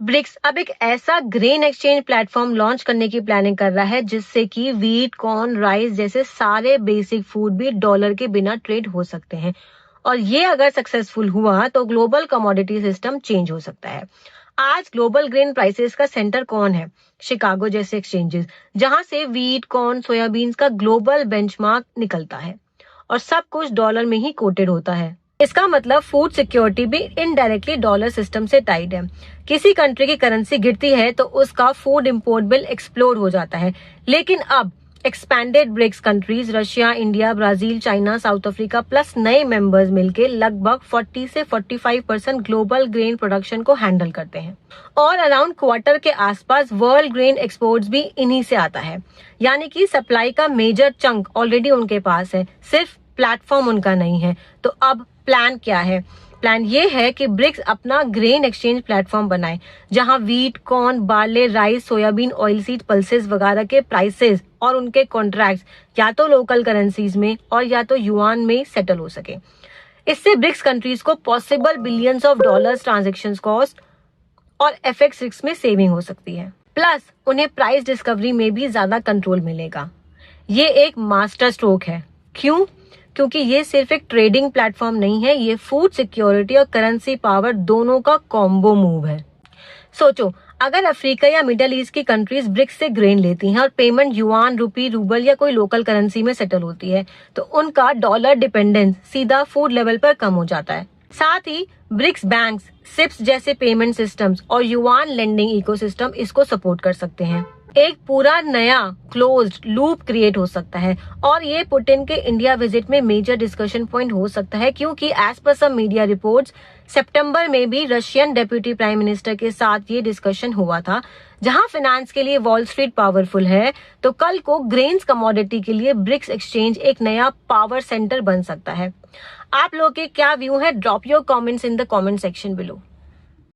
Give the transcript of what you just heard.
BRICS अब एक ऐसा ग्रेन एक्सचेंज प्लेटफॉर्म लॉन्च करने की प्लानिंग कर रहा है जिससे कि व्हीट, कॉर्न, राइस जैसे सारे बेसिक फूड भी डॉलर के बिना ट्रेड हो सकते हैं। और ये अगर सक्सेसफुल हुआ तो ग्लोबल कमोडिटी सिस्टम चेंज हो सकता है। आज ग्लोबल ग्रेन प्राइसेस का सेंटर कौन है? शिकागो जैसे एक्सचेंजेस, जहां से व्हीट, कॉर्न, सोयाबीन का ग्लोबल बेंचमार्क निकलता है और सब कुछ डॉलर में ही कोटेड होता है। इसका मतलब फूड सिक्योरिटी भी इनडायरेक्टली डॉलर सिस्टम से टाइड है। किसी कंट्री की करेंसी गिरती है तो उसका फूड इंपोर्ट बिल एक्सप्लोड हो जाता है। लेकिन अब expanded BRICS countries Russia, India, Brazil, China, South Africa plus नए मेंबर्स मिलके लगभग 40 से 45% ग्लोबल ग्रेन प्रोडक्शन को हैंडल करते हैं और अराउंड क्वार्टर के आसपास वर्ल्ड ग्रेन एक्सपोर्ट्स भी इन्हीं से आता है। यानी कि सप्लाई का मेजर चंक ऑलरेडी उनके पास है, सिर्फ प्लेटफॉर्म उनका नहीं है। तो अब प्लान क्या है? प्लान ये है कि ब्रिक्स अपना ग्रेन एक्सचेंज प्लेटफॉर्म बनाए जहां wheat, corn, barley, rice, soybean, oil seed, pulses वगैरह के प्राइसेस और उनके कॉन्ट्रैक्ट्स या तो लोकल करेंसीज में और या तो युआन में सेटल हो सके। इससे ब्रिक्स कंट्रीज को possible billions of dollars transaction cost और एफएक्स रिस्क में सेविंग हो सकती है। प्लस उन्हें प्राइस डिस्कवरी में भी ज्यादा कंट्रोल मिलेगा। ये एक मास्टर स्ट्रोक है। क्यों? क्योंकि ये सिर्फ एक ट्रेडिंग प्लेटफॉर्म नहीं है, ये फूड सिक्योरिटी और करेंसी पावर दोनों का कॉम्बो मूव है। सोचो, अगर अफ्रीका या मिडिल ईस्ट की कंट्रीज ब्रिक्स से ग्रेन लेती हैं और पेमेंट युआन, रुपी, रूबल या कोई लोकल करेंसी में सेटल होती है तो उनका डॉलर डिपेंडेंस सीधा फूड लेवल पर कम हो जाता है। साथ ही ब्रिक्स बैंक्स, सिप्स जैसे पेमेंट सिस्टम्स और युआन लेंडिंग इकोसिस्टम इसको सपोर्ट कर सकते हैं। एक पूरा नया क्लोज्ड लूप क्रिएट हो सकता है और ये पुतिन के इंडिया विजिट में मेजर डिस्कशन पॉइंट हो सकता है, क्योंकि एज पर सम मीडिया रिपोर्ट्स सितंबर में भी रशियन डेप्यूटी प्राइम मिनिस्टर के साथ ये डिस्कशन हुआ था। जहां फाइनेंस के लिए वॉल स्ट्रीट पावरफुल है तो कल को ग्रेन्स कमोडिटी के लिए ब्रिक्स एक्सचेंज एक नया पावर सेंटर बन सकता है। आप लोगों के क्या व्यू है? Drop your comments in the comment section below.